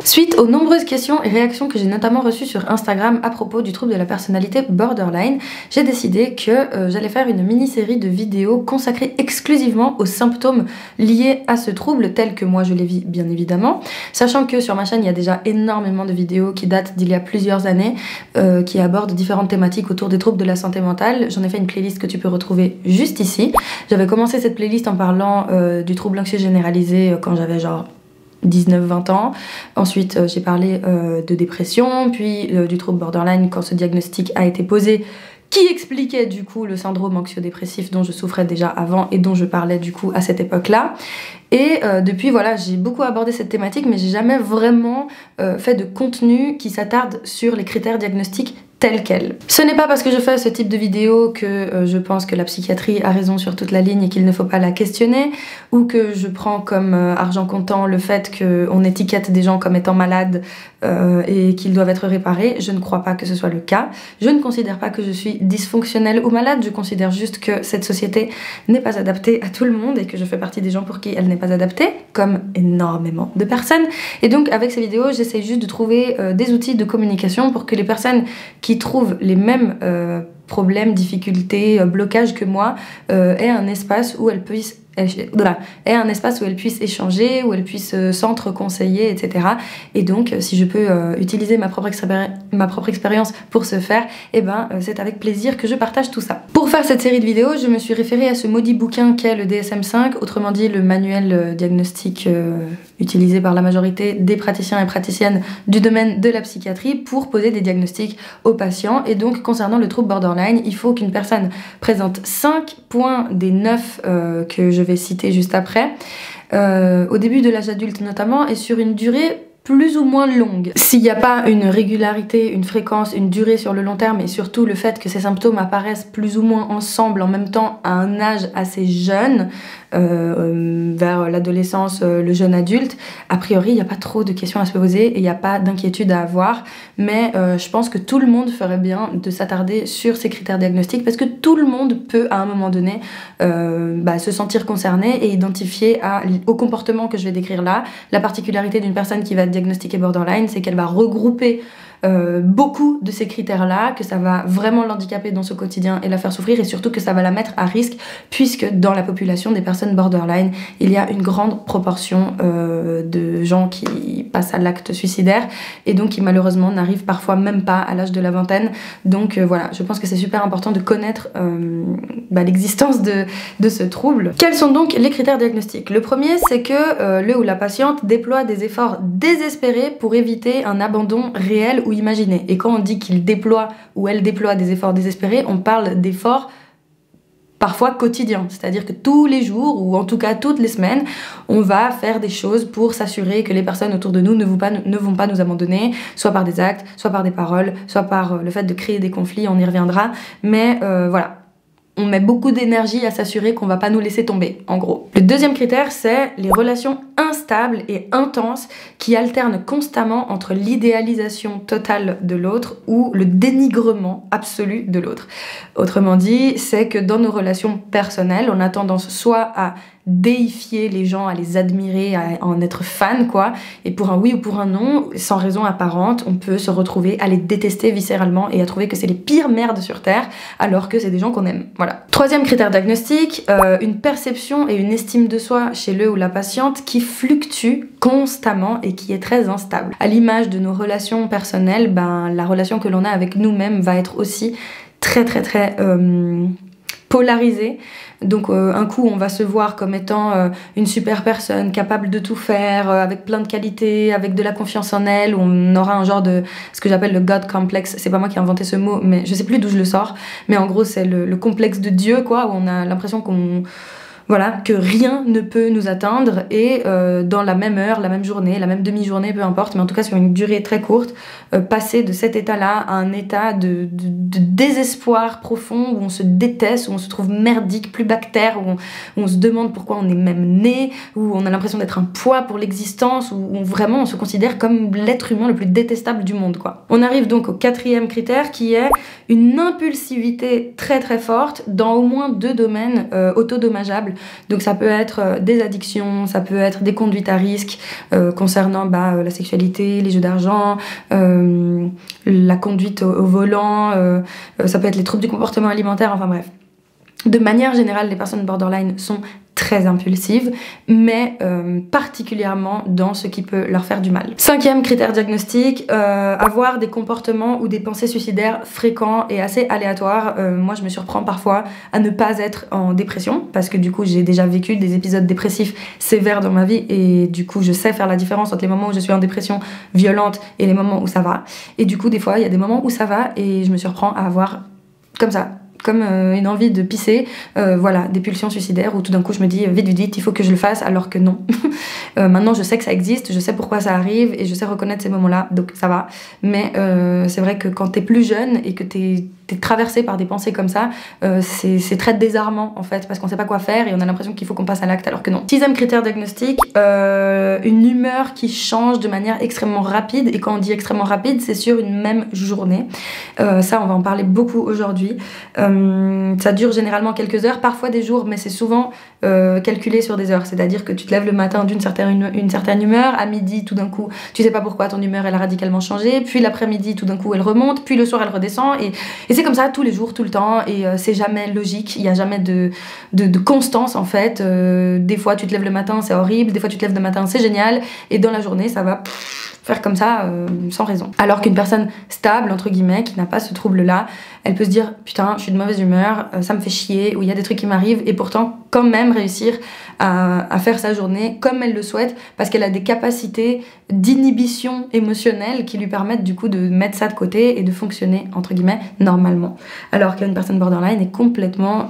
Suite aux nombreuses questions et réactions que j'ai notamment reçues sur Instagram à propos du trouble de la personnalité borderline, j'ai décidé que j'allais faire une mini-série de vidéos consacrée exclusivement aux symptômes liés à ce trouble tel que moi je les vis bien évidemment, sachant que sur ma chaîne il y a déjà énormément de vidéos qui datent d'il y a plusieurs années qui abordent différentes thématiques autour des troubles de la santé mentale. J'en ai fait une playlist que tu peux retrouver juste ici. J'avais commencé cette playlist en parlant du trouble anxieux généralisé quand j'avais genre 19-20 ans. Ensuite, j'ai parlé de dépression, puis du trouble borderline quand ce diagnostic a été posé, qui expliquait du coup le syndrome anxio-dépressif dont je souffrais déjà avant et dont je parlais du coup à cette époque-là. Et depuis, voilà, j'ai beaucoup abordé cette thématique, mais j'ai jamais vraiment fait de contenu qui s'attarde sur les critères diagnostiques tels quels. Ce n'est pas parce que je fais ce type de vidéo que je pense que la psychiatrie a raison sur toute la ligne et qu'il ne faut pas la questionner, ou que je prends comme argent comptant le fait qu'on étiquette des gens comme étant malades et qu'ils doivent être réparés. Je ne crois pas que ce soit le cas. Je ne considère pas que je suis dysfonctionnelle ou malade, je considère juste que cette société n'est pas adaptée à tout le monde et que je fais partie des gens pour qui elle n'est pas adaptée, comme énormément de personnes. Et donc avec ces vidéos, j'essaie juste de trouver des outils de communication pour que les personnes qui trouvent les mêmes problèmes, difficultés, blocages que moi aient un espace où elles puissent échanger, où elles puissent s'entre-conseiller, etc. Et donc, si je peux utiliser ma propre expérience pour ce faire, eh ben, c'est avec plaisir que je partage tout ça. Pour faire cette série de vidéos, je me suis référée à ce maudit bouquin qu'est le DSM-5, autrement dit le manuel diagnostique utilisé par la majorité des praticiens et praticiennes du domaine de la psychiatrie pour poser des diagnostics aux patients. Et donc, concernant le trouble borderline, il faut qu'une personne présente 5 points des 9 que je vais citer juste après, au début de l'âge adulte notamment, et sur une durée plus ou moins longue. S'il n'y a pas une régularité, une fréquence, une durée sur le long terme, et surtout le fait que ces symptômes apparaissent plus ou moins ensemble en même temps à un âge assez jeune, vers l'adolescence, le jeune adulte, a priori il n'y a pas trop de questions à se poser et il n'y a pas d'inquiétude à avoir, mais je pense que tout le monde ferait bien de s'attarder sur ces critères diagnostiques parce que tout le monde peut à un moment donné se sentir concerné et identifier au comportement que je vais décrire là. La particularité d'une personne qui va être diagnostiquée borderline, c'est qu'elle va regrouper beaucoup de ces critères-là, que ça va vraiment l'handicaper dans son quotidien et la faire souffrir, et surtout que ça va la mettre à risque, puisque dans la population des personnes borderline, il y a une grande proportion de gens qui passent à l'acte suicidaire, et donc qui malheureusement n'arrivent parfois même pas à l'âge de la vingtaine. Donc voilà, je pense que c'est super important de connaître l'existence de ce trouble. Quels sont donc les critères diagnostiques? Le premier, c'est que le ou la patiente déploie des efforts désespérés pour éviter un abandon réel ou imaginé. Et quand on dit qu'il déploie ou elle déploie des efforts désespérés, on parle d'efforts parfois quotidiens, c'est-à-dire que tous les jours, ou en tout cas toutes les semaines, on va faire des choses pour s'assurer que les personnes autour de nous ne vont pas nous abandonner, soit par des actes, soit par des paroles, soit par le fait de créer des conflits, on y reviendra, mais voilà. On met beaucoup d'énergie à s'assurer qu'on va pas nous laisser tomber, en gros. Le deuxième critère, c'est les relations instables et intenses qui alternent constamment entre l'idéalisation totale de l'autre ou le dénigrement absolu de l'autre. Autrement dit, c'est que dans nos relations personnelles, on a tendance soit à déifier les gens, à les admirer, à en être fan, quoi. Et pour un oui ou pour un non, sans raison apparente, on peut se retrouver à les détester viscéralement et à trouver que c'est les pires merdes sur Terre, alors que c'est des gens qu'on aime. Voilà. Troisième critère diagnostique, une perception et une estime de soi chez le ou la patiente qui fluctue constamment et qui est très instable. À l'image de nos relations personnelles, la relation que l'on a avec nous-mêmes va être aussi très polarisée. Donc un coup on va se voir comme étant une super personne, capable de tout faire, avec plein de qualités, avec de la confiance en elle, où on aura un genre de ce que j'appelle le God complex. C'est pas moi qui ai inventé ce mot, mais je sais plus d'où je le sors, mais en gros c'est le complexe de Dieu, quoi, où on a l'impression que rien ne peut nous atteindre, et dans la même heure, la même journée, la même demi-journée, peu importe, mais en tout cas sur une durée très courte, passer de cet état-là à un état de désespoir profond, où on se déteste, où on se trouve merdique, plus bactère, où on se demande pourquoi on est même né, où on a l'impression d'être un poids pour l'existence, où vraiment on se considère comme l'être humain le plus détestable du monde, quoi. On arrive donc au quatrième critère, qui est une impulsivité très forte dans au moins 2 domaines autodommageables Donc ça peut être des addictions, ça peut être des conduites à risque concernant la sexualité, les jeux d'argent, la conduite au volant, ça peut être les troubles du comportement alimentaire, enfin bref. De manière générale, les personnes borderline sont très impulsives, mais particulièrement dans ce qui peut leur faire du mal. 5e critère diagnostic, avoir des comportements ou des pensées suicidaires fréquents et assez aléatoires. Moi, je me surprends parfois à ne pas être en dépression, parce que du coup, j'ai déjà vécu des épisodes dépressifs sévères dans ma vie, et du coup, je sais faire la différence entre les moments où je suis en dépression violente et les moments où ça va. Et du coup, des fois, il y a des moments où ça va, et je me surprends à avoir comme ça, comme une envie de pisser, voilà, des pulsions suicidaires où tout d'un coup je me dis vite, il faut que je le fasse, alors que non. Maintenant je sais que ça existe, je sais pourquoi ça arrive et je sais reconnaître ces moments-là, donc ça va. Mais c'est vrai que quand t'es plus jeune et que t'es traversé par des pensées comme ça, c'est très désarmant en fait, parce qu'on sait pas quoi faire et on a l'impression qu'il faut qu'on passe à l'acte alors que non. 6e critère diagnostic, une humeur qui change de manière extrêmement rapide, et quand on dit extrêmement rapide, c'est sur une même journée. Ça on va en parler beaucoup aujourd'hui. Ça dure généralement quelques heures, parfois des jours, mais c'est souvent calculé sur des heures. C'est-à-dire que tu te lèves le matin d'une certaine humeur, à midi tout d'un coup tu sais pas pourquoi ton humeur elle a radicalement changé, puis l'après-midi tout d'un coup elle remonte, puis le soir elle redescend, et c'est comme ça tous les jours, tout le temps, et c'est jamais logique, il n'y a jamais de constance en fait. Des fois tu te lèves le matin, c'est horrible, des fois tu te lèves le matin, c'est génial, et dans la journée ça va faire comme ça sans raison. Alors qu'une personne stable, entre guillemets, qui n'a pas ce trouble-là, elle peut se dire putain, je suis de mauvaise humeur, ça me fait chier, ou il y a des trucs qui m'arrivent, et pourtant quand même réussir à faire sa journée comme elle le souhaite, parce qu'elle a des capacités d'inhibition émotionnelle qui lui permettent du coup de mettre ça de côté et de fonctionner entre guillemets normalement. Alors qu'une personne borderline est complètement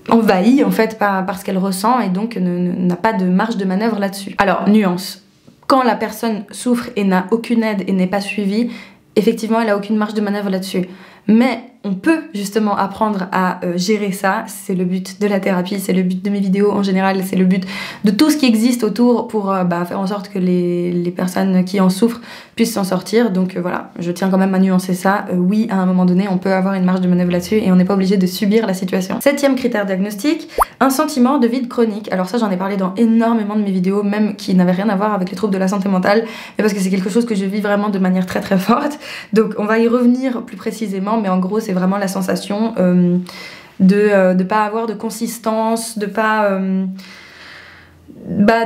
envahie en fait par ce qu'elle ressent, et donc n'a pas de marge de manœuvre là-dessus. Alors, nuance. Quand la personne souffre et n'a aucune aide et n'est pas suivie, effectivement, elle n'a aucune marge de manœuvre là-dessus. Mais on peut justement apprendre à gérer ça, c'est le but de la thérapie, c'est le but de mes vidéos en général, c'est le but de tout ce qui existe autour pour faire en sorte que les personnes qui en souffrent puissent s'en sortir. Donc voilà, je tiens quand même à nuancer ça. Oui, à un moment donné, on peut avoir une marge de manœuvre là-dessus et on n'est pas obligé de subir la situation. 7e critère diagnostic, un sentiment de vide chronique. Alors ça, j'en ai parlé dans énormément de mes vidéos, même qui n'avaient rien à voir avec les troubles de la santé mentale, mais parce que c'est quelque chose que je vis vraiment de manière très très forte. Donc on va y revenir plus précisément, mais en gros, c'est vraiment la sensation de pas avoir de consistance, de pas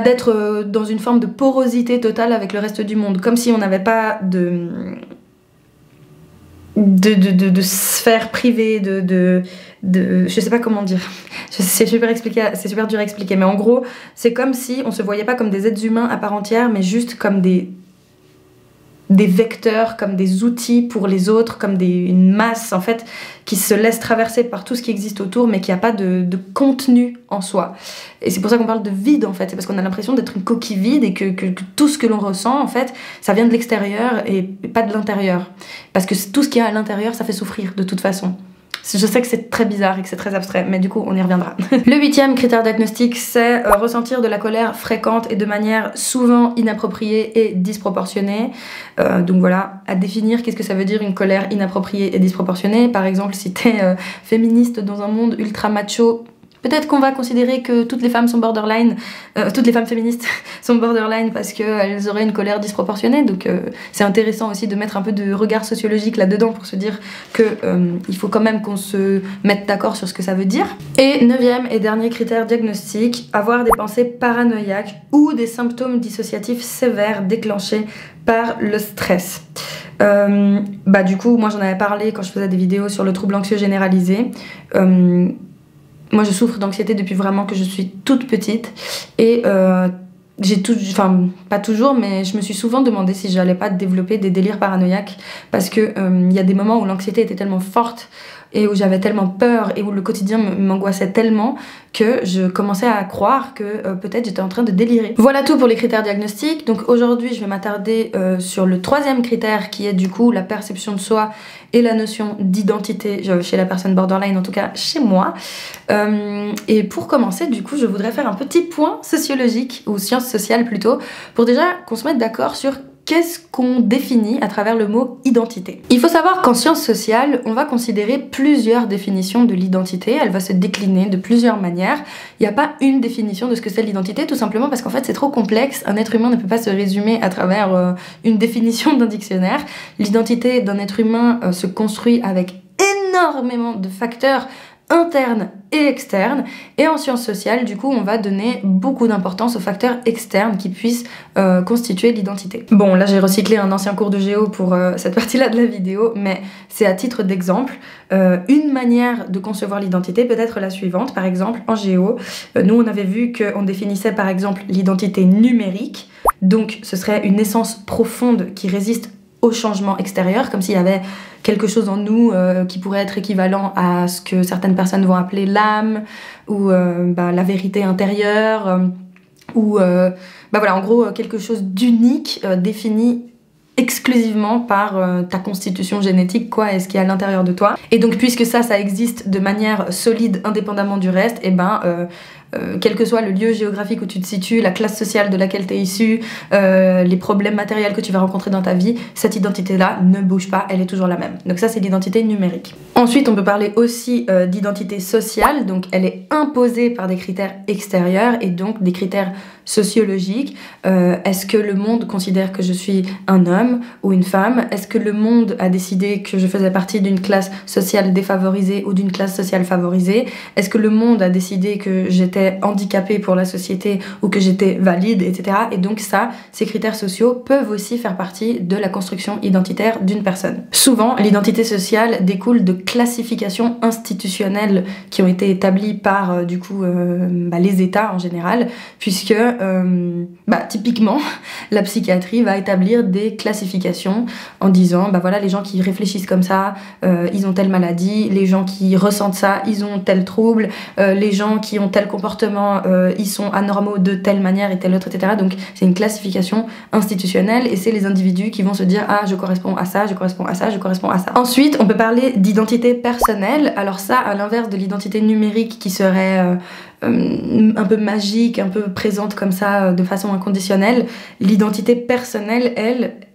d'être dans une forme de porosité totale avec le reste du monde, comme si on n'avait pas de sphère privée, je sais pas comment dire, c'est super dur à expliquer, mais en gros c'est comme si on se voyait pas comme des êtres humains à part entière, mais juste comme des vecteurs, comme des outils pour les autres, comme une masse en fait qui se laisse traverser par tout ce qui existe autour, mais qui n'a pas de contenu en soi. Et c'est pour ça qu'on parle de vide en fait, c'est parce qu'on a l'impression d'être une coquille vide et que tout ce que l'on ressent en fait, ça vient de l'extérieur et pas de l'intérieur. Parce que tout ce qu'il y a à l'intérieur, ça fait souffrir de toute façon. Je sais que c'est très bizarre et que c'est très abstrait, mais du coup on y reviendra. Le 8e critère diagnostic, c'est ressentir de la colère fréquente et de manière souvent inappropriée et disproportionnée. Donc voilà, à définir qu'est-ce que ça veut dire une colère inappropriée et disproportionnée. Par exemple, si t'es féministe dans un monde ultra macho, peut-être qu'on va considérer que toutes les femmes sont borderline, toutes les femmes féministes sont borderline parce qu'elles auraient une colère disproportionnée. Donc c'est intéressant aussi de mettre un peu de regard sociologique là-dedans pour se dire que il faut quand même qu'on se mette d'accord sur ce que ça veut dire. Et 9e et dernier critère diagnostic, avoir des pensées paranoïaques ou des symptômes dissociatifs sévères déclenchés par le stress. Du coup, moi j'en avais parlé quand je faisais des vidéos sur le trouble anxieux généralisé. Moi je souffre d'anxiété depuis vraiment que je suis toute petite, et pas toujours, mais je me suis souvent demandé si j'allais pas développer des délires paranoïaques, parce que il y a des moments où l'anxiété était tellement forte et où j'avais tellement peur et où le quotidien m'angoissait tellement que je commençais à croire que peut-être j'étais en train de délirer. Voilà tout pour les critères diagnostiques. Donc aujourd'hui je vais m'attarder sur le 3e critère, qui est du coup la perception de soi et la notion d'identité chez la personne borderline, en tout cas chez moi. Et pour commencer, du coup, je voudrais faire un petit point sociologique, ou sciences sociales plutôt, pour déjà qu'on se mette d'accord sur qu'est-ce qu'on définit à travers le mot identité? Il faut savoir qu'en sciences sociales, on va considérer plusieurs définitions de l'identité. Elle va se décliner de plusieurs manières. Il n'y a pas une définition de ce que c'est l'identité, tout simplement parce qu'en fait c'est trop complexe. Un être humain ne peut pas se résumer à travers une définition d'un dictionnaire. L'identité d'un être humain se construit avec énormément de facteurs internes et externes, et en sciences sociales, du coup, on va donner beaucoup d'importance aux facteurs externes qui puissent constituer l'identité. Bon, là j'ai recyclé un ancien cours de géo pour cette partie-là de la vidéo, mais c'est à titre d'exemple. Une manière de concevoir l'identité peut être la suivante. Par exemple, en géo, nous on avait vu qu'on définissait par exemple l'identité numérique, donc ce serait une essence profonde qui résiste au changement extérieur, comme s'il y avait quelque chose en nous qui pourrait être équivalent à ce que certaines personnes vont appeler l'âme ou la vérité intérieure ou voilà, en gros quelque chose d'unique défini exclusivement par ta constitution génétique, quoi, et ce qui est à l'intérieur de toi. Et donc puisque ça existe de manière solide indépendamment du reste, et quel que soit le lieu géographique où tu te situes, la classe sociale de laquelle tu es issu, les problèmes matériels que tu vas rencontrer dans ta vie, cette identité-là ne bouge pas, elle est toujours la même. Donc ça, c'est l'identité numérique. Ensuite, on peut parler aussi d'identité sociale, donc elle est imposée par des critères extérieurs et donc des critères sociologiques. Est-ce que le monde considère que je suis un homme ou une femme? Est-ce que le monde a décidé que je faisais partie d'une classe sociale défavorisée ou d'une classe sociale favorisée? Est-ce que le monde a décidé que j'étais handicapée pour la société ou que j'étais valide, etc. Et donc ça, ces critères sociaux peuvent aussi faire partie de la construction identitaire d'une personne. Souvent, l'identité sociale découle de classifications institutionnelles qui ont été établies par les États en général, puisque typiquement la psychiatrie va établir des classifications en disant voilà, les gens qui réfléchissent comme ça, ils ont telle maladie, les gens qui ressentent ça, ils ont tel trouble, les gens qui ont tel comportement, ils sont anormaux de telle manière et telle autre, etc. Donc c'est une classification institutionnelle et c'est les individus qui vont se dire je corresponds à ça, je corresponds à ça, je corresponds à ça. Ensuite, on peut parler d'identité personnelle. Alors ça, à l'inverse de l'identité numérique qui serait un peu magique, un peu présente comme ça de façon inconditionnelle, l'identité personnelle,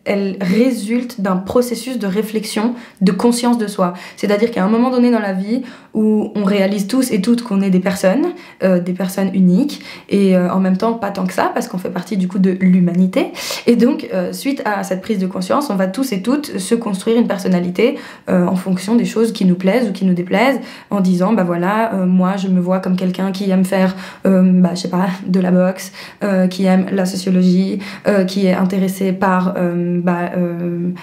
elle résulte d'un processus de réflexion, de conscience de soi. C'est-à-dire qu'à un moment donné dans la vie où on réalise tous et toutes qu'on est des personnes uniques et en même temps pas tant que ça parce qu'on fait partie du coup de l'humanité. Et donc suite à cette prise de conscience, on va tous et toutes se construire une personnalité en fonction des choses qui nous plaisent ou qui nous déplaisent, en disant moi je me vois comme quelqu'un qui aime faire de la boxe, qui aime la sociologie, qui est intéressé par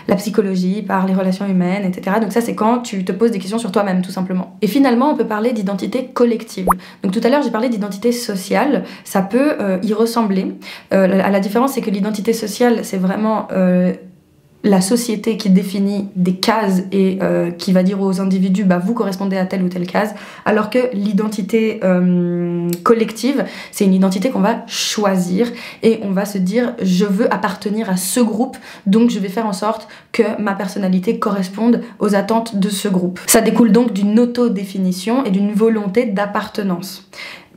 la psychologie, par les relations humaines, etc. Donc ça, c'est quand tu te poses des questions sur toi-même, tout simplement. Et finalement, on peut parler d'identité collective. Donc tout à l'heure, j'ai parlé d'identité sociale. Ça peut y ressembler. La différence, c'est que l'identité sociale, c'est vraiment la société qui définit des cases et qui va dire aux individus vous correspondez à telle ou telle case, alors que l'identité collective, c'est une identité qu'on va choisir et on va se dire je veux appartenir à ce groupe, donc je vais faire en sorte que ma personnalité corresponde aux attentes de ce groupe. Ça découle donc d'une autodéfinition et d'une volonté d'appartenance.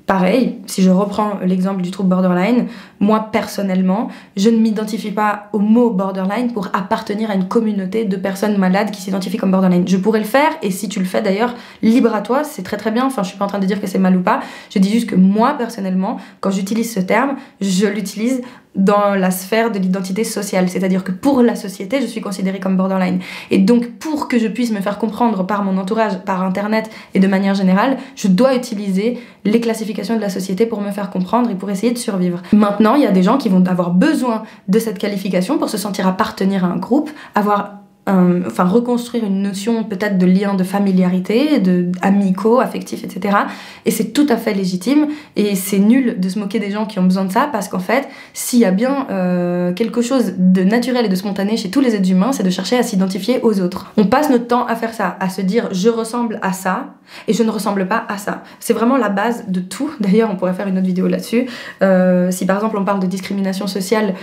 Pareil, si je reprends l'exemple du trouble borderline, moi personnellement, je ne m'identifie pas au mot borderline pour appartenir à une communauté de personnes malades qui s'identifient comme borderline. Je pourrais le faire, et si tu le fais d'ailleurs, libre à toi, c'est très très bien, enfin je suis pas en train de dire que c'est mal ou pas, je dis juste que moi personnellement, quand j'utilise ce terme, je l'utilise dans la sphère de l'identité sociale, c'est-à-dire que pour la société, je suis considérée comme borderline. Et donc, pour que je puisse me faire comprendre par mon entourage, par internet et de manière générale, je dois utiliser les classifications de la société pour me faire comprendre et pour essayer de survivre. Maintenant, il y a des gens qui vont avoir besoin de cette qualification pour se sentir appartenir à un groupe, reconstruire une notion peut-être de lien de familiarité, de amicaux, affectifs, etc. Et c'est tout à fait légitime et c'est nul de se moquer des gens qui ont besoin de ça parce qu'en fait, s'il y a bien quelque chose de naturel et de spontané chez tous les êtres humains, c'est de chercher à s'identifier aux autres. On passe notre temps à faire ça, à se dire je ressemble à ça, et je ne ressemble pas à ça. C'est vraiment la base de tout. D'ailleurs, on pourrait faire une autre vidéo là-dessus. Si par exemple on parle de discrimination sociale,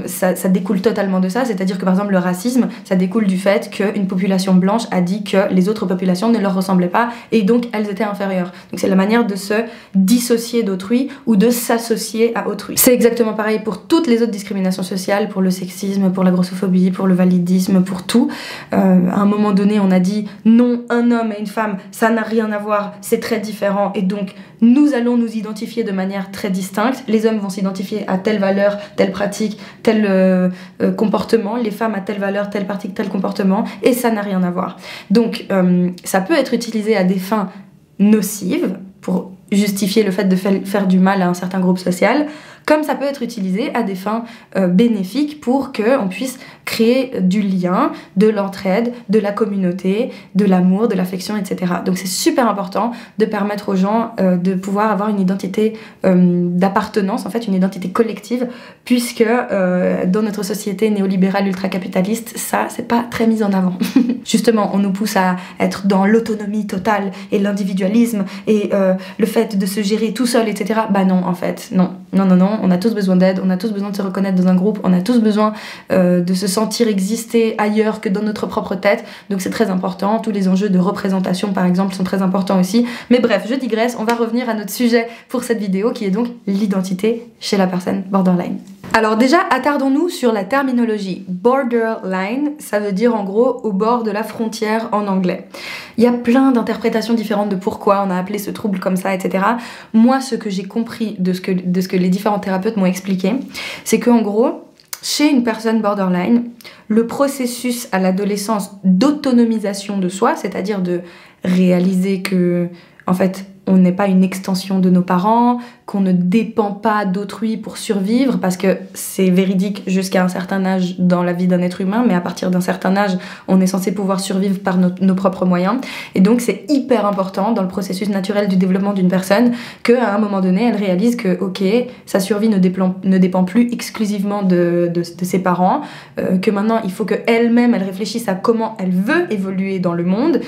ça découle totalement de ça, c'est-à-dire que par exemple le racisme, ça découle du fait qu'une population blanche a dit que les autres populations ne leur ressemblaient pas et donc elles étaient inférieures. Donc c'est la manière de se dissocier d'autrui ou de s'associer à autrui. C'est exactement pareil pour toutes les autres discriminations sociales, pour le sexisme, pour la grossophobie, pour le validisme, pour tout. À un moment donné, on a dit non, un homme et une femme, ça n'a rien à voir, c'est très différent et donc nous allons nous identifier de manière très distincte. Les hommes vont s'identifier à telle valeur, telle pratique, tel comportement, les femmes à telle valeur, telle pratique, tel comportement, et ça n'a rien à voir. Donc ça peut être utilisé à des fins nocives pour justifier le fait de faire du mal à un certain groupe social, comme ça peut être utilisé à des fins bénéfiques pour qu'on puisse créer du lien, de l'entraide, de la communauté, de l'amour, de l'affection, etc. Donc c'est super important de permettre aux gens de pouvoir avoir une identité d'appartenance, en fait une identité collective, puisque dans notre société néolibérale ultra-capitaliste, ça c'est pas très mis en avant. Justement, on nous pousse à être dans l'autonomie totale et l'individualisme et le fait de se gérer tout seul, etc. Bah non, en fait, non, on a tous besoin d'aide, on a tous besoin de se reconnaître dans un groupe, on a tous besoin de se sentir exister ailleurs que dans notre propre tête, donc c'est très important. Tous les enjeux de représentation par exemple sont très importants aussi, mais bref, je digresse, on va revenir à notre sujet pour cette vidéo qui est donc l'identité chez la personne borderline. Alors déjà, attardons-nous sur la terminologie. Borderline, ça veut dire en gros au bord de la frontière en anglais. Il y a plein d'interprétations différentes de pourquoi on a appelé ce trouble comme ça, etc. Moi, ce que j'ai compris de ce que les différents thérapeutes m'ont expliqué, c'est qu'en gros, chez une personne borderline, le processus à l'adolescence d'autonomisation de soi, c'est-à-dire de réaliser que, en fait, on n'est pas une extension de nos parents, qu'on ne dépend pas d'autrui pour survivre, parce que c'est véridique jusqu'à un certain âge dans la vie d'un être humain, mais à partir d'un certain âge, on est censé pouvoir survivre par nos propres moyens. Et donc c'est hyper important dans le processus naturel du développement d'une personne qu'à un moment donné, elle réalise que, ok, sa survie ne dépend plus exclusivement de ses parents, que maintenant il faut qu'elle-même, elle réfléchisse à comment elle veut évoluer dans le monde,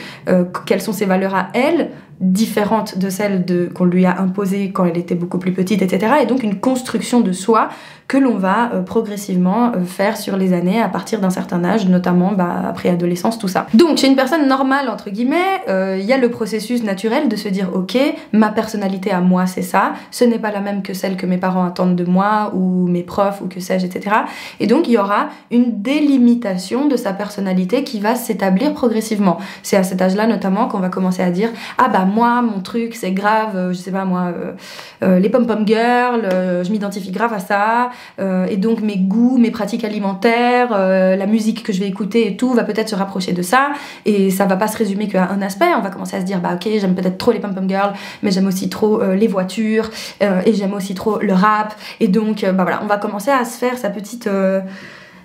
quelles sont ses valeurs à elle, différentes de celles qu'on lui a imposées quand elle était beaucoup plus petite, etc. Et donc une construction de soi que l'on va progressivement faire sur les années à partir d'un certain âge, notamment après adolescence, tout ça. Donc chez une personne normale, entre guillemets, il y a le processus naturel de se dire ok, ma personnalité à moi c'est ça, ce n'est pas la même que celle que mes parents attendent de moi, ou mes profs, ou que sais-je, etc. Et donc il y aura une délimitation de sa personnalité qui va s'établir progressivement. C'est à cet âge-là notamment qu'on va commencer à dire ah bah moi, mon truc c'est grave, je sais pas moi, les pom-pom girls, je m'identifie grave à ça, et donc mes goûts, mes pratiques alimentaires, la musique que je vais écouter et tout va peut-être se rapprocher de ça, et ça va pas se résumer qu'à un aspect. On va commencer à se dire bah ok, j'aime peut-être trop les pom-pom girls, mais j'aime aussi trop les voitures, et j'aime aussi trop le rap, et donc bah voilà, on va commencer à se faire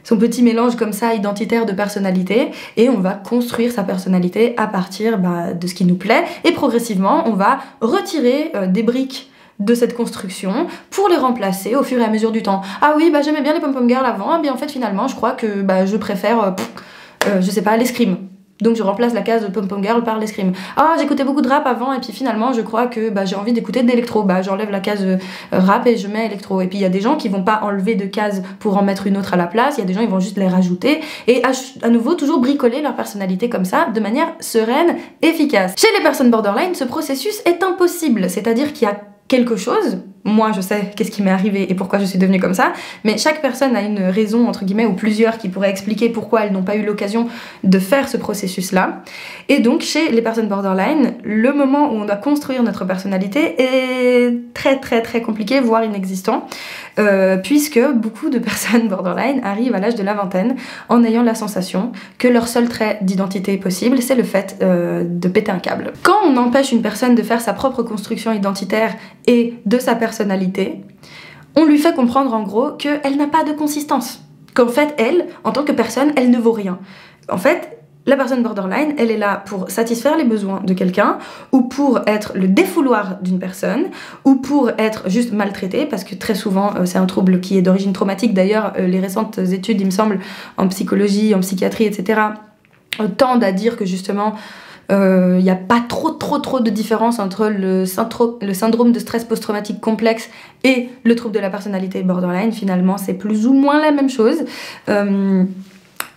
son petit mélange comme ça identitaire de personnalité, et on va construire sa personnalité à partir de ce qui nous plaît, et progressivement on va retirer des briques de cette construction pour les remplacer au fur et à mesure du temps. Ah oui, j'aimais bien les pom-pom girls avant, bien en fait finalement je crois que je préfère je sais pas, l'escrime. Donc je remplace la case de pom-pom girl par l'escrime. Ah, j'écoutais beaucoup de rap avant et puis finalement je crois que j'ai envie d'écouter de l'électro. J'enlève la case rap et je mets électro. Et puis il y a des gens qui vont pas enlever de case pour en mettre une autre à la place, il y a des gens qui vont juste les rajouter et à nouveau toujours bricoler leur personnalité comme ça de manière sereine, efficace. Chez les personnes borderline, ce processus est impossible, c'est-à-dire qu'il y a quelque chose, moi je sais qu'est-ce qui m'est arrivé et pourquoi je suis devenue comme ça, mais chaque personne a une raison entre guillemets ou plusieurs qui pourraient expliquer pourquoi elles n'ont pas eu l'occasion de faire ce processus là. Et donc chez les personnes borderline, le moment où on doit construire notre personnalité est très compliqué, voire inexistant, puisque beaucoup de personnes borderline arrivent à l'âge de la vingtaine en ayant la sensation que leur seul trait d'identité possible c'est le fait de péter un câble. Quand on empêche une personne de faire sa propre construction identitaire et de sa personnalité, on lui fait comprendre en gros qu'elle n'a pas de consistance, qu'en fait elle, en tant que personne, elle ne vaut rien. En fait, la personne borderline, elle est là pour satisfaire les besoins de quelqu'un, ou pour être le défouloir d'une personne, ou pour être juste maltraitée, parce que très souvent c'est un trouble qui est d'origine traumatique. D'ailleurs, les récentes études, il me semble, en psychologie, en psychiatrie, etc., tendent à dire que justement Il n'y a pas trop de différence entre le syndrome de stress post-traumatique complexe et le trouble de la personnalité borderline. Finalement, c'est plus ou moins la même chose.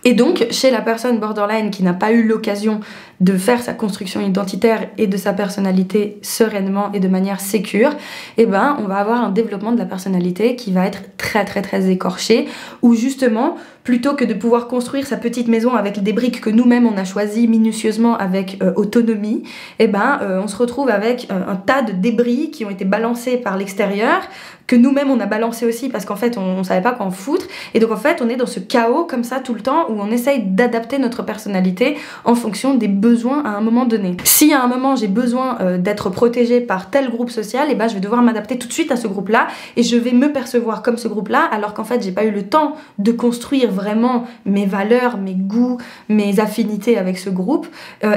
Et donc, chez la personne borderline qui n'a pas eu l'occasion de faire sa construction identitaire et de sa personnalité sereinement et de manière sécure, eh ben, on va avoir un développement de la personnalité qui va être très écorché, où justement, plutôt que de pouvoir construire sa petite maison avec des briques que nous-mêmes on a choisies minutieusement avec autonomie, eh ben, on se retrouve avec un tas de débris qui ont été balancés par l'extérieur, que nous-mêmes on a balancé aussi parce qu'en fait on savait pas quoi en foutre, et donc en fait on est dans ce chaos comme ça tout le temps où on essaye d'adapter notre personnalité en fonction des besoins à un moment donné. Si à un moment j'ai besoin d'être protégée par tel groupe social, et ben je vais devoir m'adapter tout de suite à ce groupe là et je vais me percevoir comme ce groupe là, alors qu'en fait j'ai pas eu le temps de construire vraiment mes valeurs, mes goûts, mes affinités avec ce groupe,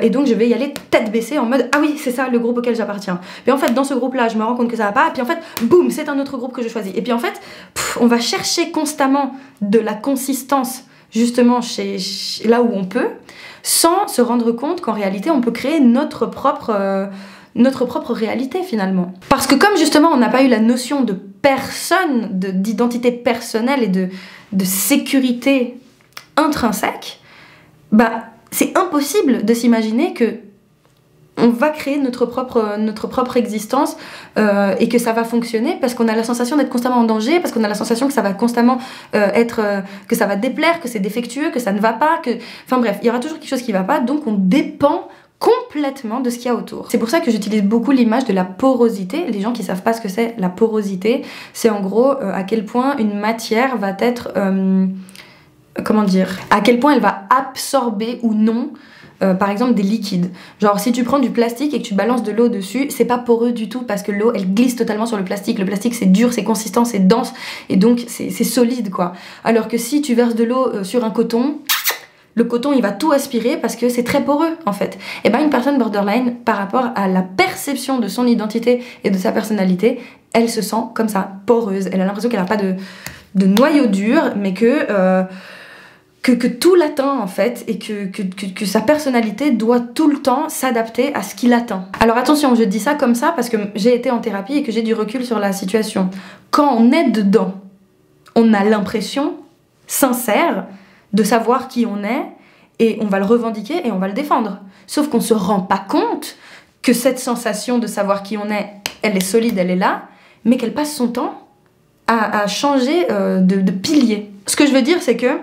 et donc je vais y aller tête baissée en mode ah oui c'est ça le groupe auquel j'appartiens. Puis en fait dans ce groupe là je me rends compte que ça va pas, et puis en fait boum c'est un autre groupe que je choisis. Et puis en fait on va chercher constamment de la consistance justement là où on peut, sans se rendre compte qu'en réalité on peut créer notre propre réalité finalement. Parce que comme justement on n'a pas eu la notion de personne, d'identité personnelle et de sécurité intrinsèque, bah c'est impossible de s'imaginer que on va créer notre propre existence et que ça va fonctionner, parce qu'on a la sensation d'être constamment en danger, parce qu'on a la sensation que ça va constamment que ça va déplaire, que c'est défectueux, que ça ne va pas, enfin bref, il y aura toujours quelque chose qui va pas, donc on dépend complètement de ce qu'il y a autour. C'est pour ça que j'utilise beaucoup l'image de la porosité. Les gens qui savent pas ce que c'est la porosité, c'est en gros à quel point une matière va être comment dire, à quel point elle va absorber ou non par exemple des liquides. Genre si tu prends du plastique et que tu balances de l'eau dessus, c'est pas poreux du tout parce que l'eau elle glisse totalement sur le plastique. Le plastique c'est dur, c'est consistant, c'est dense et donc c'est solide quoi. Alors que si tu verses de l'eau sur un coton, le coton il va tout aspirer parce que c'est très poreux en fait. Et ben une personne borderline par rapport à la perception de son identité et de sa personnalité, elle se sent comme ça, poreuse. Elle a l'impression qu'elle a pas de noyau dur, mais que tout l'atteint en fait, et que sa personnalité doit tout le temps s'adapter à ce qui l'atteint. Alors attention, je dis ça comme ça parce que j'ai été en thérapie et que j'ai du recul sur la situation. Quand on est dedans, on a l'impression sincère de savoir qui on est, et on va le revendiquer et on va le défendre. Sauf qu'on se rend pas compte que cette sensation de savoir qui on est, elle est solide, elle est là, mais qu'elle passe son temps à changer de pilier. Ce que je veux dire, c'est que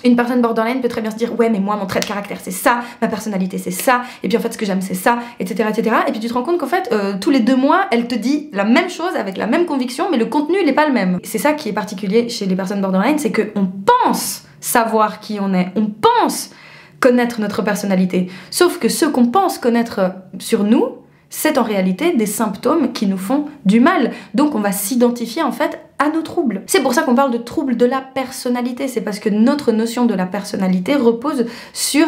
une personne borderline peut très bien se dire ouais mais moi mon trait de caractère c'est ça, ma personnalité c'est ça, et puis en fait ce que j'aime c'est ça, etc. Et puis tu te rends compte qu'en fait tous les 2 mois elle te dit la même chose avec la même conviction, mais le contenu il n'est pas le même. C'est ça qui est particulier chez les personnes borderline, c'est qu'on pense savoir qui on est, on pense connaître notre personnalité, sauf que ce qu'on pense connaître sur nous, c'est en réalité des symptômes qui nous font du mal. Donc on va s'identifier en fait à nos troubles. C'est pour ça qu'on parle de troubles de la personnalité, c'est parce que notre notion de la personnalité repose sur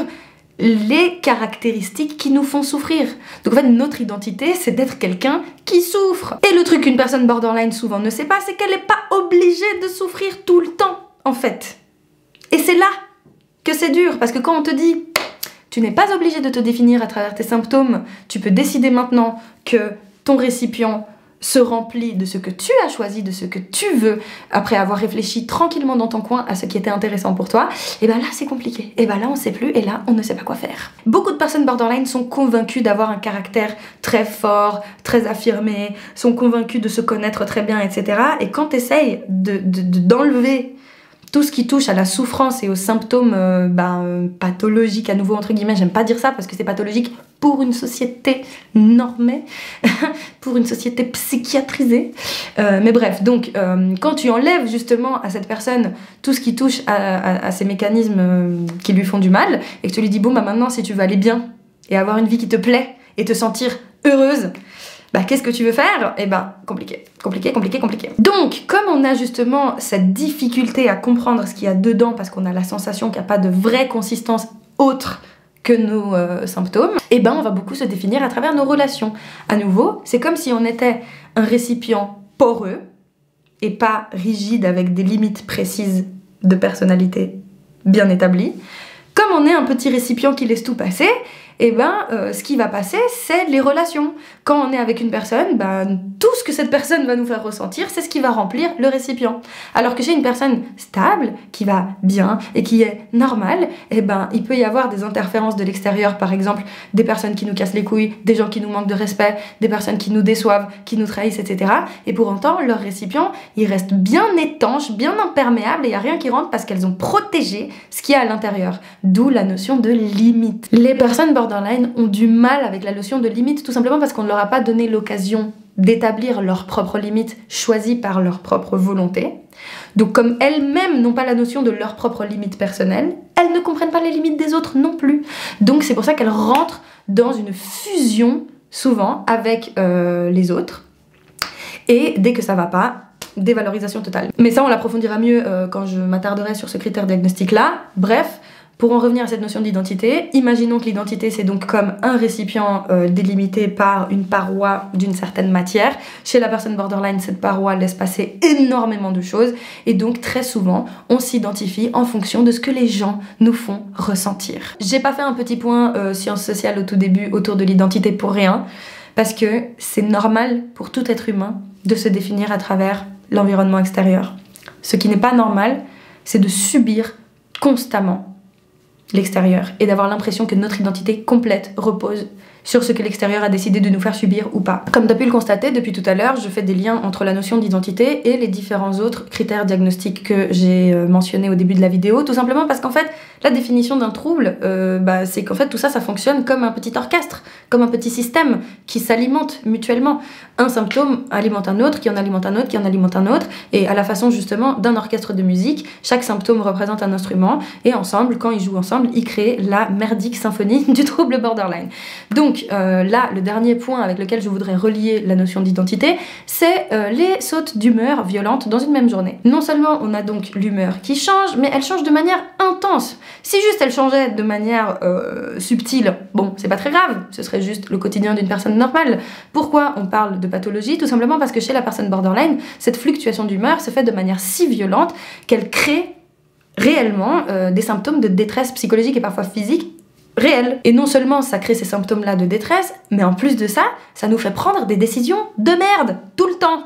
les caractéristiques qui nous font souffrir. Donc en fait notre identité c'est d'être quelqu'un qui souffre. Et le truc qu'une personne borderline souvent ne sait pas, c'est qu'elle n'est pas obligée de souffrir tout le temps en fait. Et c'est là que c'est dur, parce que quand on te dit tu n'es pas obligé de te définir à travers tes symptômes, tu peux décider maintenant que ton récipient se remplit de ce que tu as choisi, de ce que tu veux, après avoir réfléchi tranquillement dans ton coin à ce qui était intéressant pour toi, et ben là c'est compliqué, et ben là on sait plus, et là on ne sait pas quoi faire. Beaucoup de personnes borderline sont convaincues d'avoir un caractère très fort, très affirmé, sont convaincues de se connaître très bien, etc. Et quand tu essayes d'enlever tout ce qui touche à la souffrance et aux symptômes pathologiques, à nouveau entre guillemets, j'aime pas dire ça parce que c'est pathologique pour une société normée, pour une société psychiatrisée, mais bref, donc quand tu enlèves justement à cette personne tout ce qui touche à ces mécanismes qui lui font du mal, et que tu lui dis bon bah maintenant si tu veux aller bien et avoir une vie qui te plaît et te sentir heureuse, bah qu'est-ce que tu veux faire? Eh ben compliqué. Donc comme on a justement cette difficulté à comprendre ce qu'il y a dedans parce qu'on a la sensation qu'il n'y a pas de vraie consistance autre que nos symptômes, et ben on va beaucoup se définir à travers nos relations. À nouveau, c'est comme si on était un récipient poreux et pas rigide avec des limites précises de personnalité bien établies. Comme on est un petit récipient qui laisse tout passer, et ce qui va passer, c'est les relations. Quand on est avec une personne, tout ce que cette personne va nous faire ressentir, c'est ce qui va remplir le récipient. Alors que chez une personne stable, qui va bien et qui est normale, il peut y avoir des interférences de l'extérieur, par exemple des personnes qui nous cassent les couilles, des gens qui nous manquent de respect, des personnes qui nous déçoivent, qui nous trahissent, etc. Et pour autant, leur récipient, il reste bien étanche, bien imperméable, et il n'y a rien qui rentre parce qu'elles ont protégé ce qu'il y a à l'intérieur. D'où la notion de limite. Les personnes borderline ont du mal avec la notion de limite, tout simplement parce qu'on ne leur a pas donné l'occasion d'établir leurs propres limites choisies par leur propre volonté. Donc comme elles-mêmes n'ont pas la notion de leurs propres limites personnelles, elles ne comprennent pas les limites des autres non plus. Donc c'est pour ça qu'elles rentrent dans une fusion, souvent, avec les autres. Et dès que ça va pas, dévalorisation totale. Mais ça, on l'approfondira mieux quand je m'attarderai sur ce critère diagnostic-là. Bref, pour en revenir à cette notion d'identité, imaginons que l'identité c'est donc comme un récipient délimité par une paroi d'une certaine matière. Chez la personne borderline, cette paroi laisse passer énormément de choses et donc très souvent on s'identifie en fonction de ce que les gens nous font ressentir. J'ai pas fait un petit point sciences sociales au tout début autour de l'identité pour rien, parce que c'est normal pour tout être humain de se définir à travers l'environnement extérieur. Ce qui n'est pas normal, c'est de subir constamment l'extérieur et d'avoir l'impression que notre identité complète repose sur ce que l'extérieur a décidé de nous faire subir ou pas. Comme tu as pu le constater depuis tout à l'heure, je fais des liens entre la notion d'identité et les différents autres critères diagnostiques que j'ai mentionnés au début de la vidéo, tout simplement parce qu'en fait, la définition d'un trouble, c'est qu'en fait tout ça, ça fonctionne comme un petit orchestre, comme un petit système qui s'alimente mutuellement. Un symptôme alimente un autre, qui en alimente un autre, qui en alimente un autre, et à la façon justement d'un orchestre de musique, chaque symptôme représente un instrument, et ensemble, quand ils jouent ensemble, ils créent la merdique symphonie du trouble borderline. Donc là, le dernier point avec lequel je voudrais relier la notion d'identité, c'est les sautes d'humeur violentes dans une même journée. Non seulement on a donc l'humeur qui change, mais elle change de manière intense. Si juste elle changeait de manière subtile, bon, c'est pas très grave, ce serait juste le quotidien d'une personne normale. Pourquoi on parle de pathologie? Tout simplement parce que chez la personne borderline, cette fluctuation d'humeur se fait de manière si violente qu'elle crée réellement des symptômes de détresse psychologique et parfois physique réels. Et non seulement ça crée ces symptômes-là de détresse, mais en plus de ça, ça nous fait prendre des décisions de merde, tout le temps,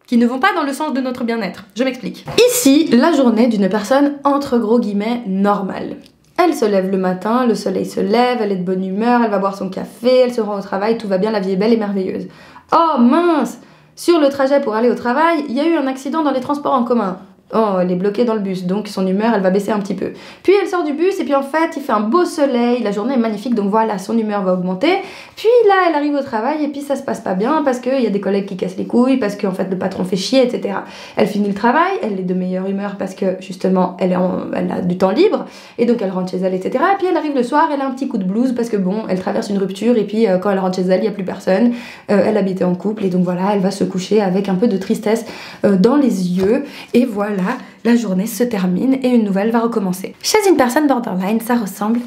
qui ne vont pas dans le sens de notre bien-être. Je m'explique. Ici, la journée d'une personne entre gros guillemets normale. Elle se lève le matin, le soleil se lève, elle est de bonne humeur, elle va boire son café, elle se rend au travail, tout va bien, la vie est belle et merveilleuse. Oh mince! Sur le trajet pour aller au travail, il y a eu un accident dans les transports en commun. Oh, elle est bloquée dans le bus, donc son humeur, elle va baisser un petit peu. Puis elle sort du bus et puis en fait, il fait un beau soleil, la journée est magnifique, donc voilà, son humeur va augmenter. Puis là, elle arrive au travail et puis ça se passe pas bien parce qu'il y a des collègues qui cassent les couilles, parce qu'en fait le patron fait chier, etc. Elle finit le travail, elle est de meilleure humeur parce que justement, elle a du temps libre et donc elle rentre chez elle, etc. Et puis elle arrive le soir, elle a un petit coup de blues parce que bon, elle traverse une rupture et puis quand elle rentre chez elle, il n'y a plus personne. Elle habitait en couple et donc voilà, elle va se coucher avec un peu de tristesse dans les yeux et voilà. La journée se termine et une nouvelle va recommencer. Chez une personne borderline, ça ressemble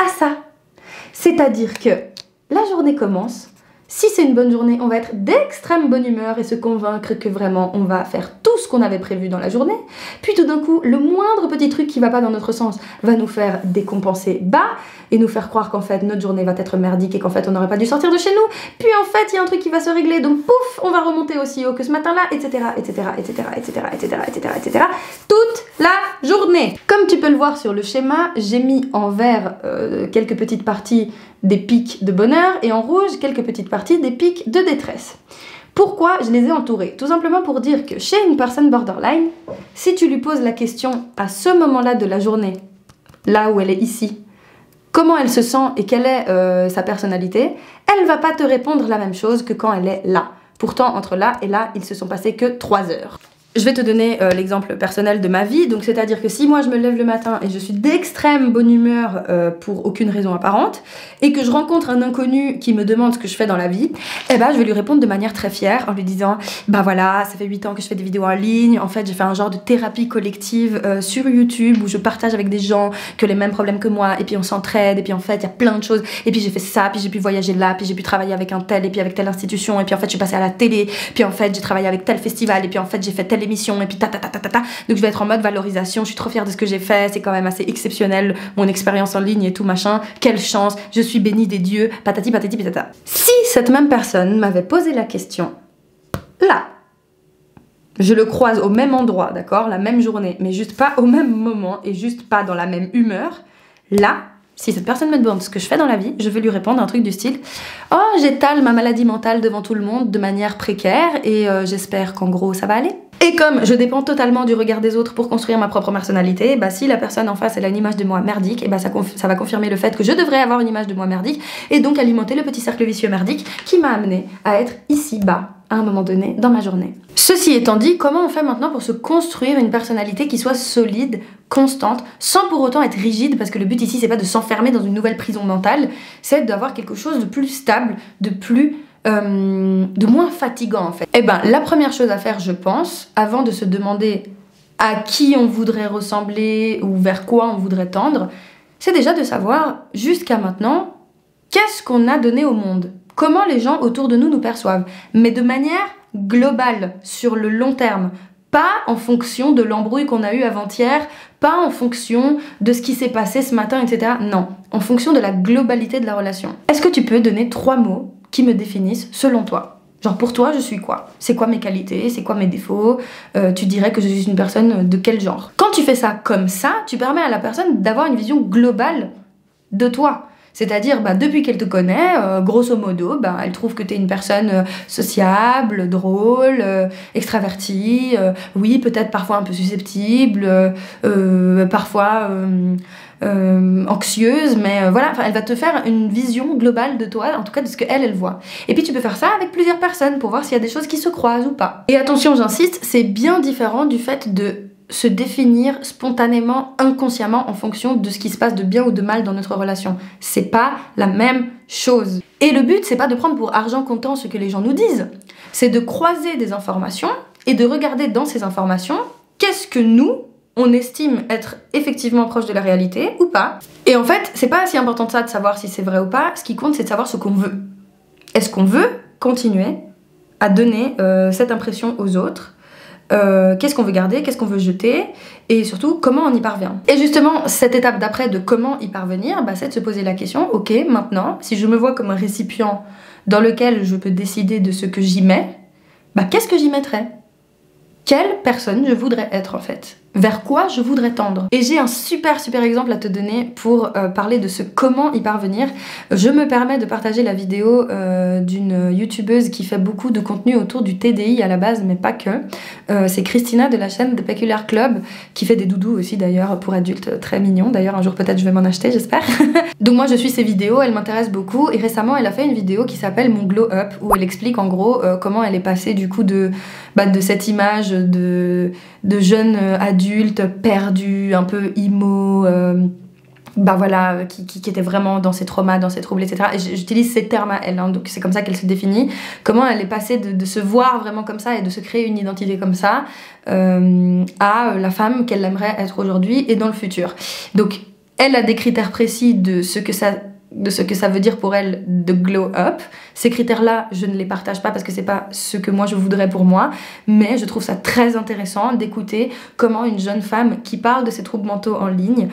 à ça. C'est-à-dire que la journée commence. Si c'est une bonne journée, on va être d'extrême bonne humeur et se convaincre que vraiment on va faire tout ce qu'on avait prévu dans la journée. Puis tout d'un coup, le moindre petit truc qui va pas dans notre sens va nous faire décompenser bas et nous faire croire qu'en fait notre journée va être merdique et qu'en fait on n'aurait pas dû sortir de chez nous. Puis en fait il y a un truc qui va se régler, donc pouf, on va remonter aussi haut que ce matin-là, etc., etc., etc., etc., etc., etc., etc. Toute la journée. Comme tu peux le voir sur le schéma, j'ai mis en vert quelques petites parties des pics de bonheur et en rouge quelques petites parties des pics de détresse. Pourquoi je les ai entourés? Tout simplement pour dire que chez une personne borderline, si tu lui poses la question à ce moment-là de la journée, là où elle est ici, comment elle se sent et quelle est sa personnalité, elle va pas te répondre la même chose que quand elle est là. Pourtant, entre là et là, ils se sont passés que 3 heures. Je vais te donner l'exemple personnel de ma vie, donc c'est-à-dire que si moi je me lève le matin et je suis d'extrême bonne humeur pour aucune raison apparente, et que je rencontre un inconnu qui me demande ce que je fais dans la vie, eh ben je vais lui répondre de manière très fière en lui disant bah voilà, ça fait 8 ans que je fais des vidéos en ligne, en fait j'ai fait un genre de thérapie collective sur YouTube où je partage avec des gens qui ont les mêmes problèmes que moi, et puis on s'entraide, et puis en fait il y a plein de choses, et puis j'ai fait ça, puis j'ai pu voyager là, puis j'ai pu travailler avec un tel, et puis avec telle institution, et puis en fait je suis passée à la télé, puis en fait j'ai travaillé avec tel festival, et puis en fait j'ai fait telle l'émission et puis ta. Donc je vais être en mode valorisation, je suis trop fière de ce que j'ai fait, c'est quand même assez exceptionnel, mon expérience en ligne et tout machin, quelle chance, je suis bénie des dieux, patati patati patata. Si cette même personne m'avait posé la question, là, je le croise au même endroit, d'accord, la même journée, mais juste pas au même moment et juste pas dans la même humeur, là, si cette personne me demande ce que je fais dans la vie, je vais lui répondre un truc du style « Oh, j'étale ma maladie mentale devant tout le monde de manière précaire et j'espère qu'en gros ça va aller. » Et comme je dépends totalement du regard des autres pour construire ma propre personnalité, bah si la personne en face elle a une image de moi merdique, et bah ça va confirmer le fait que je devrais avoir une image de moi merdique et donc alimenter le petit cercle vicieux merdique qui m'a amené à être ici bas à un moment donné dans ma journée. Ceci étant dit, comment on fait maintenant pour se construire une personnalité qui soit solide, constante, sans pour autant être rigide, parce que le but ici c'est pas de s'enfermer dans une nouvelle prison mentale, c'est d'avoir quelque chose de plus stable, de moins fatigant en fait. Et ben la première chose à faire, je pense, avant de se demander à qui on voudrait ressembler ou vers quoi on voudrait tendre, c'est déjà de savoir jusqu'à maintenant qu'est-ce qu'on a donné au monde, comment les gens autour de nous nous perçoivent, mais de manière globale, sur le long terme, pas en fonction de l'embrouille qu'on a eu avant-hier, pas en fonction de ce qui s'est passé ce matin, etc. Non, en fonction de la globalité de la relation. Est-ce que tu peux donner 3 mots qui me définissent selon toi? Genre pour toi, je suis quoi? C'est quoi mes qualités? C'est quoi mes défauts? Tu dirais que je suis une personne de quel genre? Quand tu fais ça comme ça, tu permets à la personne d'avoir une vision globale de toi. C'est-à-dire, bah, depuis qu'elle te connaît, grosso modo, bah, elle trouve que t'es une personne sociable, drôle, extravertie, oui, peut-être parfois un peu susceptible, parfois anxieuse, mais voilà, elle va te faire une vision globale de toi, en tout cas de ce qu'elle voit. Et puis tu peux faire ça avec plusieurs personnes pour voir s'il y a des choses qui se croisent ou pas. Et attention, j'insiste, c'est bien différent du fait de se définir spontanément, inconsciemment en fonction de ce qui se passe de bien ou de mal dans notre relation. C'est pas la même chose. Et le but, c'est pas de prendre pour argent comptant ce que les gens nous disent, c'est de croiser des informations et de regarder dans ces informations qu'est-ce que nous, on estime être effectivement proche de la réalité ou pas. Et en fait, c'est pas si important de ça de savoir si c'est vrai ou pas, ce qui compte c'est de savoir ce qu'on veut. Est-ce qu'on veut continuer à donner cette impression aux autres? Qu'est-ce qu'on veut garder, qu'est-ce qu'on veut jeter, et surtout comment on y parvient. Et justement, cette étape d'après de comment y parvenir, bah, c'est de se poser la question, ok, maintenant, si je me vois comme un récipient dans lequel je peux décider de ce que j'y mets, bah, qu'est-ce que j'y mettrais? Quelle personne je voudrais être en fait? Vers quoi je voudrais tendre? Et j'ai un super exemple à te donner pour parler de ce comment y parvenir. Je me permets de partager la vidéo d'une youtubeuse qui fait beaucoup de contenu autour du TDI à la base, mais pas que. C'est Christina de la chaîne The Peculiar Club, qui fait des doudous aussi d'ailleurs pour adultes très mignons. D'ailleurs un jour peut-être je vais m'en acheter, j'espère. Donc moi je suis ses vidéos, elle m'intéresse beaucoup, et récemment elle a fait une vidéo qui s'appelle Mon Glow Up, où elle explique en gros comment elle est passée du coup de cette image de jeune adulte perdu, un peu emo, bah voilà, qui était vraiment dans ses traumas, dans ses troubles, etc. Et j'utilise ces termes à elle, hein, donc c'est comme ça qu'elle se définit. Comment elle est passée de se voir vraiment comme ça et de se créer une identité comme ça à la femme qu'elle aimerait être aujourd'hui et dans le futur. Donc elle a des critères précis de ce que ça veut dire pour elle de glow up. Ces critères-là, je ne les partage pas parce que c'est pas ce que moi je voudrais pour moi, mais je trouve ça très intéressant d'écouter comment une jeune femme qui parle de ses troubles mentaux en ligne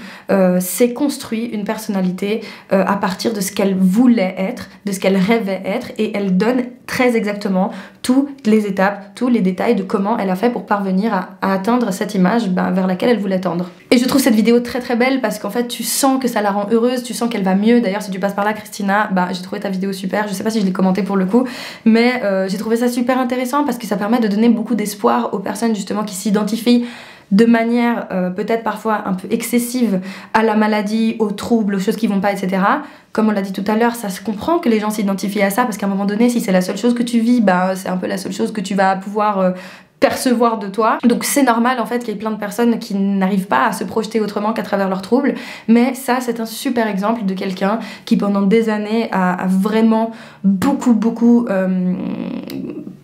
s'est construit une personnalité à partir de ce qu'elle voulait être, de ce qu'elle rêvait être, et elle donne très exactement toutes les étapes, tous les détails de comment elle a fait pour parvenir à atteindre cette image vers laquelle elle voulait tendre. Et je trouve cette vidéo très belle parce qu'en fait tu sens que ça la rend heureuse, tu sens qu'elle va mieux. D'ailleurs si tu passes par là Christina, j'ai trouvé ta vidéo super, je sais pas si je l'ai commenté pour le coup, mais j'ai trouvé ça super intéressant parce que ça permet de donner beaucoup d'espoir aux personnes justement qui s'identifient de manière peut-être parfois un peu excessive à la maladie, aux troubles, aux choses qui vont pas, etc. Comme on l'a dit tout à l'heure, ça se comprend que les gens s'identifient à ça parce qu'à un moment donné, si c'est la seule chose que tu vis, c'est un peu la seule chose que tu vas pouvoir percevoir de toi. Donc c'est normal en fait qu'il y ait plein de personnes qui n'arrivent pas à se projeter autrement qu'à travers leurs troubles, mais ça c'est un super exemple de quelqu'un qui pendant des années a vraiment beaucoup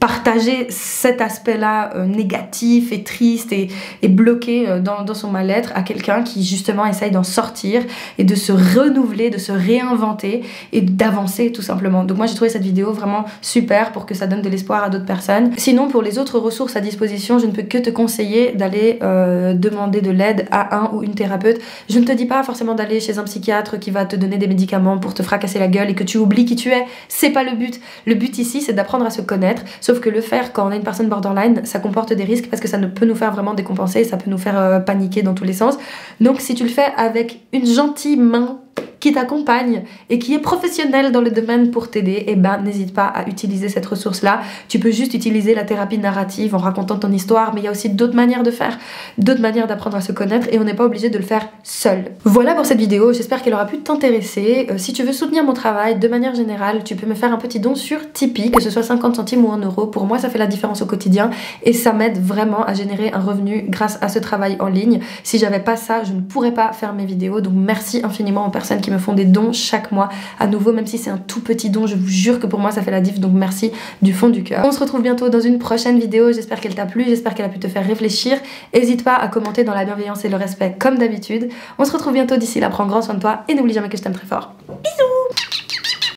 partager cet aspect-là négatif et triste et bloqué dans son mal-être à quelqu'un qui justement essaye d'en sortir et de se renouveler, de se réinventer et d'avancer tout simplement. Donc moi j'ai trouvé cette vidéo vraiment super pour que ça donne de l'espoir à d'autres personnes. Sinon pour les autres ressources à disposition, je ne peux que te conseiller d'aller demander de l'aide à un ou une thérapeute. Je ne te dis pas forcément d'aller chez un psychiatre qui va te donner des médicaments pour te fracasser la gueule et que tu oublies qui tu es. C'est pas le but. Le but ici c'est d'apprendre à se connaître. Sauf que le faire quand on est une personne borderline, ça comporte des risques parce que ça ne peut nous faire vraiment décompenser et ça peut nous faire paniquer dans tous les sens. Donc si tu le fais avec une gentille main qui t'accompagne et qui est professionnel dans le domaine pour t'aider, et ben n'hésite pas à utiliser cette ressource-là. Tu peux juste utiliser la thérapie narrative en racontant ton histoire, mais il y a aussi d'autres manières de faire, d'autres manières d'apprendre à se connaître et on n'est pas obligé de le faire seul. Voilà pour cette vidéo, j'espère qu'elle aura pu t'intéresser. Si tu veux soutenir mon travail de manière générale, tu peux me faire un petit don sur Tipeee, que ce soit 50 centimes ou 1 euro. Pour moi, ça fait la différence au quotidien et ça m'aide vraiment à générer un revenu grâce à ce travail en ligne. Si j'avais pas ça, je ne pourrais pas faire mes vidéos, donc merci infiniment aux personnes qui me font des dons chaque mois. À nouveau, même si c'est un tout petit don, je vous jure que pour moi ça fait la diff, donc merci du fond du cœur. On se retrouve bientôt dans une prochaine vidéo, j'espère qu'elle t'a plu, j'espère qu'elle a pu te faire réfléchir. N'hésite pas à commenter dans la bienveillance et le respect comme d'habitude. On se retrouve bientôt, d'ici là, prends grand soin de toi et n'oublie jamais que je t'aime très fort. Bisous.